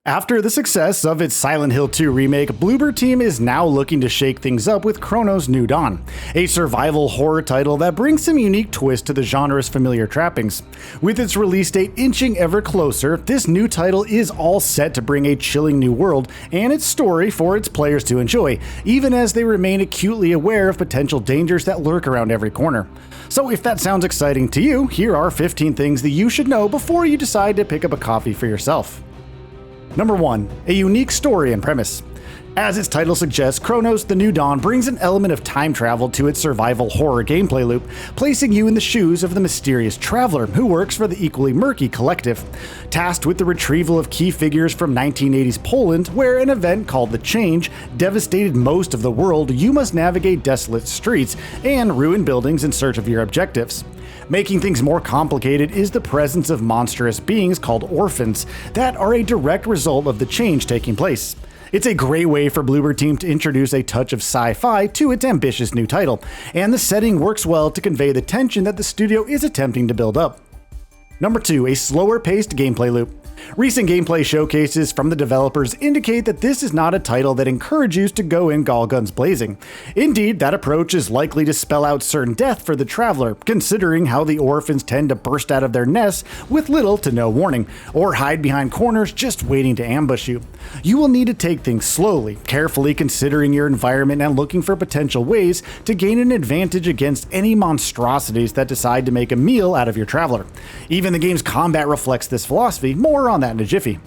After the success of its Silent Hill 2 remake, Bloober Team is now looking to shake things up with Cronos New Dawn, a survival horror title that brings some unique twist to the genre's familiar trappings. With its release date inching ever closer, this new title is all set to bring a chilling new world and its story for its players to enjoy, even as they remain acutely aware of potential dangers that lurk around every corner. So if that sounds exciting to you, here are 15 things that you should know before you decide to pick up a copy for yourself. Number 1. A unique story and premise. As its title suggests, Cronos the New Dawn brings an element of time travel to its survival horror gameplay loop, placing you in the shoes of the mysterious traveler who works for the equally murky Collective. Tasked with the retrieval of key figures from 1980s Poland, where an event called the Change devastated most of the world, you must navigate desolate streets and ruined buildings in search of your objectives. Making things more complicated is the presence of monstrous beings called orphans that are a direct result of the change taking place. It's a great way for Bloober Team to introduce a touch of sci-fi to its ambitious new title, and the setting works well to convey the tension that the studio is attempting to build up. Number 2. A slower paced gameplay loop. Recent gameplay showcases from the developers indicate that this is not a title that encourages you to go in all guns blazing. Indeed, that approach is likely to spell out certain death for the traveler, considering how the orphans tend to burst out of their nests with little to no warning, or hide behind corners just waiting to ambush you. You will need to take things slowly, carefully considering your environment and looking for potential ways to gain an advantage against any monstrosities that decide to make a meal out of your traveler. Even the game's combat reflects this philosophy. More on that in a jiffy.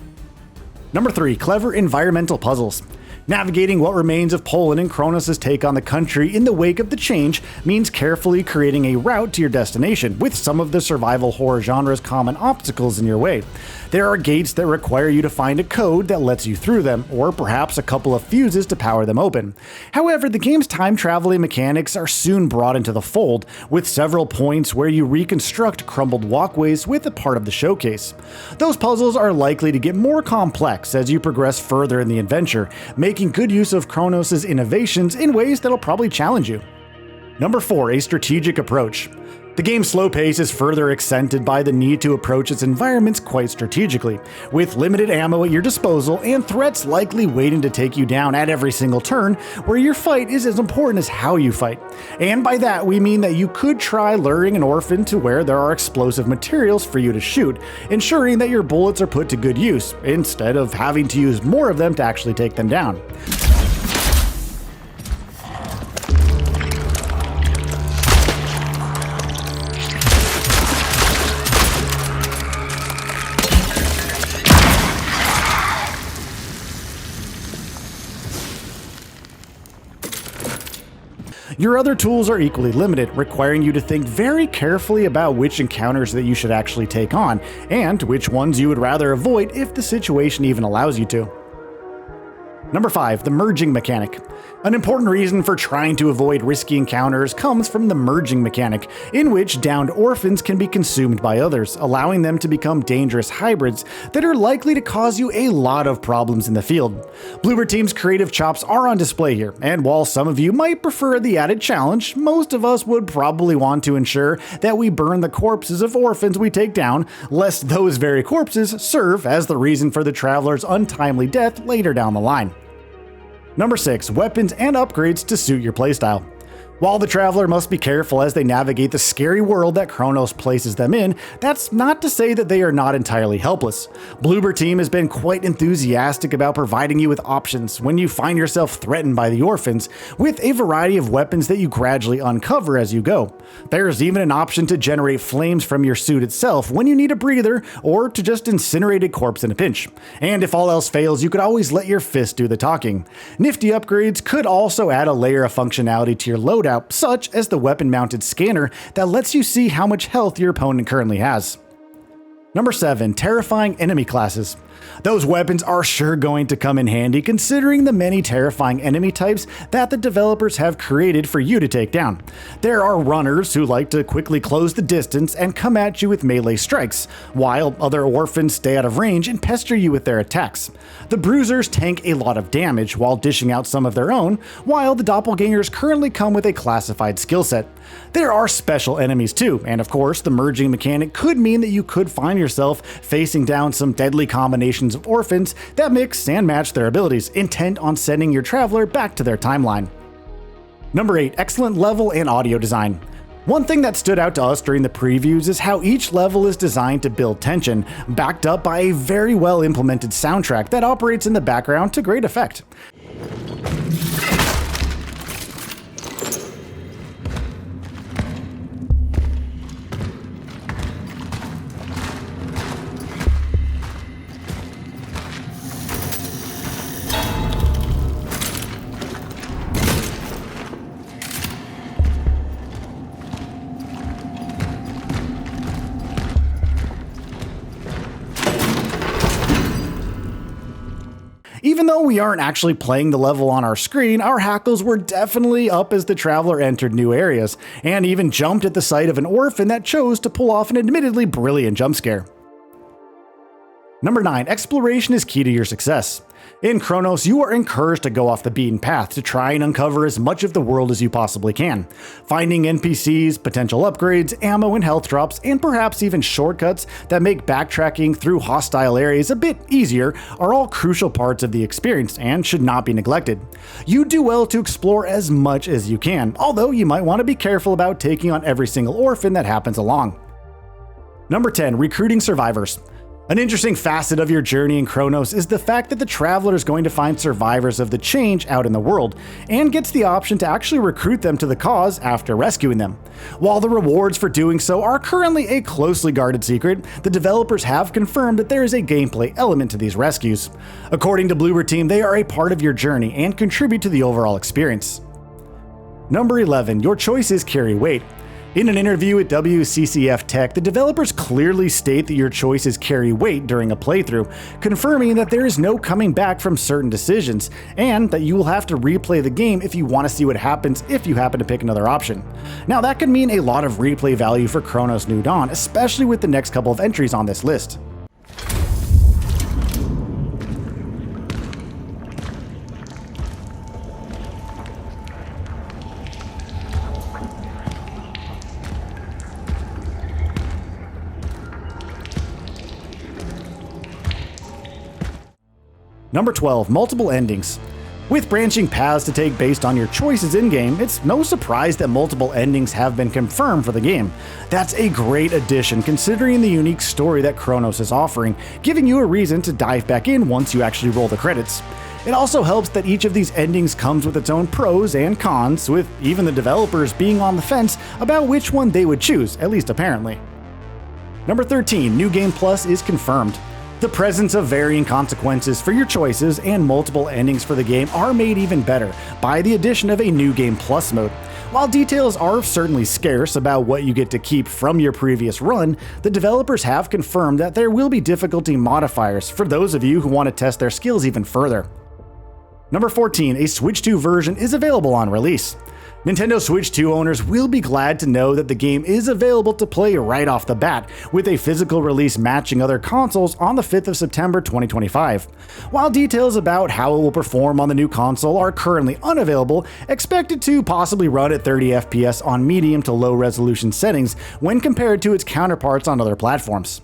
Number 3. Clever environmental puzzles. Navigating what remains of Poland and Cronos' take on the country in the wake of the change means carefully creating a route to your destination, with some of the survival horror genre's common obstacles in your way. There are gates that require you to find a code that lets you through them, or perhaps a couple of fuses to power them open. However, the game's time traveling mechanics are soon brought into the fold, with several points where you reconstruct crumbled walkways with a part of the showcase. Those puzzles are likely to get more complex as you progress further in the adventure, making good use of Cronos' innovations in ways that'll probably challenge you. Number 4. A strategic approach. The game's slow pace is further accented by the need to approach its environments quite strategically, with limited ammo at your disposal and threats likely waiting to take you down at every single turn, where your fight is as important as how you fight. And by that we mean that you could try luring an orphan to where there are explosive materials for you to shoot, ensuring that your bullets are put to good use, instead of having to use more of them to actually take them down. Your other tools are equally limited, requiring you to think very carefully about which encounters that you should actually take on, and which ones you would rather avoid if the situation even allows you to. Number 5. The merging mechanic. An important reason for trying to avoid risky encounters comes from the merging mechanic, in which downed orphans can be consumed by others, allowing them to become dangerous hybrids that are likely to cause you a lot of problems in the field. Bloober Team's creative chops are on display here, and while some of you might prefer the added challenge, most of us would probably want to ensure that we burn the corpses of orphans we take down, lest those very corpses serve as the reason for the traveler's untimely death later down the line. Number 6. Weapons and upgrades to suit your playstyle. While the traveler must be careful as they navigate the scary world that Cronos places them in, that's not to say that they are not entirely helpless. Bloober Team has been quite enthusiastic about providing you with options when you find yourself threatened by the orphans, with a variety of weapons that you gradually uncover as you go. There's even an option to generate flames from your suit itself when you need a breather, or to just incinerate a corpse in a pinch. And if all else fails, you could always let your fist do the talking. Nifty upgrades could also add a layer of functionality to your loadout, such as the weapon-mounted scanner that lets you see how much health your opponent currently has. Number 7. Terrifying enemy classes. Those weapons are sure going to come in handy considering the many terrifying enemy types that the developers have created for you to take down. There are runners who like to quickly close the distance and come at you with melee strikes, while other orphans stay out of range and pester you with their attacks. The bruisers tank a lot of damage while dishing out some of their own, while the doppelgangers currently come with a classified skill set. There are special enemies too, and of course the merging mechanic could mean that you could find yourself facing down some deadly combinations of orphans that mix and match their abilities, intent on sending your traveler back to their timeline. Number 8. Excellent level and audio design. One thing that stood out to us during the previews is how each level is designed to build tension, backed up by a very well implemented soundtrack that operates in the background to great effect. Even though we aren't actually playing the level on our screen, our hackles were definitely up as the traveler entered new areas, and even jumped at the sight of an orphan that chose to pull off an admittedly brilliant jump scare. Number 9. Exploration is key to your success. In Cronos, you are encouraged to go off the beaten path to try and uncover as much of the world as you possibly can. Finding NPCs, potential upgrades, ammo and health drops, and perhaps even shortcuts that make backtracking through hostile areas a bit easier are all crucial parts of the experience and should not be neglected. You do well to explore as much as you can, although you might want to be careful about taking on every single orphan that happens along. Number 10. Recruiting survivors. An interesting facet of your journey in Cronos is the fact that the traveler is going to find survivors of the change out in the world, and gets the option to actually recruit them to the cause after rescuing them. While the rewards for doing so are currently a closely guarded secret, the developers have confirmed that there is a gameplay element to these rescues. According to Bloober Team, they are a part of your journey and contribute to the overall experience. Number 11. Your choices carry weight. In an interview with WCCF Tech, the developers clearly state that your choices carry weight during a playthrough, confirming that there is no coming back from certain decisions, and that you will have to replay the game if you want to see what happens if you happen to pick another option. Now that could mean a lot of replay value for Cronos New Dawn, especially with the next couple of entries on this list. Number 12. Multiple endings. With branching paths to take based on your choices in-game, it's no surprise that multiple endings have been confirmed for the game. That's a great addition considering the unique story that Cronos is offering, giving you a reason to dive back in once you actually roll the credits. It also helps that each of these endings comes with its own pros and cons, with even the developers being on the fence about which one they would choose, at least apparently. Number 13. New Game Plus is confirmed. The presence of varying consequences for your choices and multiple endings for the game are made even better by the addition of a New Game Plus mode. While details are certainly scarce about what you get to keep from your previous run, the developers have confirmed that there will be difficulty modifiers for those of you who want to test their skills even further. Number 14. A Switch 2 version is available on release. Nintendo Switch 2 owners will be glad to know that the game is available to play right off the bat, with a physical release matching other consoles on the 5th of September 2025. While details about how it will perform on the new console are currently unavailable, expected to possibly run at 30 FPS on medium to low resolution settings when compared to its counterparts on other platforms.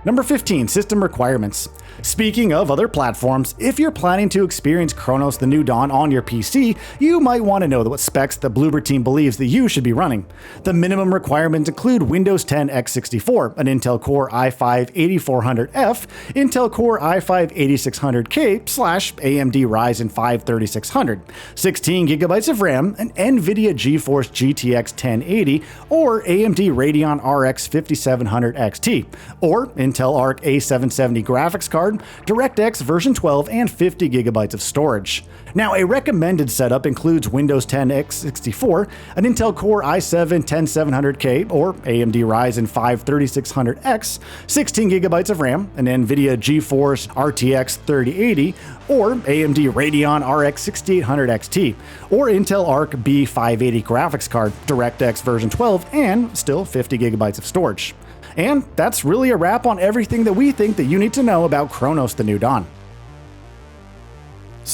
Number 15. System requirements. Speaking of other platforms, if you're planning to experience Cronos the New Dawn on your PC, you might want to know what specs the Bloober Team believes that you should be running. The minimum requirements include Windows 10 x64, an Intel Core i5-8400F, Intel Core i5-8600K/AMD Ryzen 5 3600, 16GB of RAM, an NVIDIA GeForce GTX 1080, or AMD Radeon RX 5700 XT, or Intel Arc A770 graphics card, DirectX version 12, and 50GB of storage. Now, a recommended setup includes Windows 10 x64, an Intel Core i7-10700K or AMD Ryzen 5 3600X, 16GB of RAM, an NVIDIA GeForce RTX 3080, or AMD Radeon RX 6800 XT, or Intel Arc B580 graphics card, DirectX version 12, and still 50GB of storage. And that's really a wrap on everything that we think that you need to know about Cronos the New Dawn.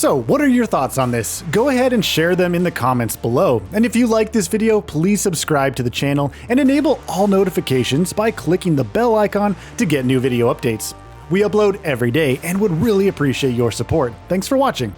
So, what are your thoughts on this? Go ahead and share them in the comments below. And if you like this video, please subscribe to the channel and enable all notifications by clicking the bell icon to get new video updates. We upload every day and would really appreciate your support. Thanks for watching.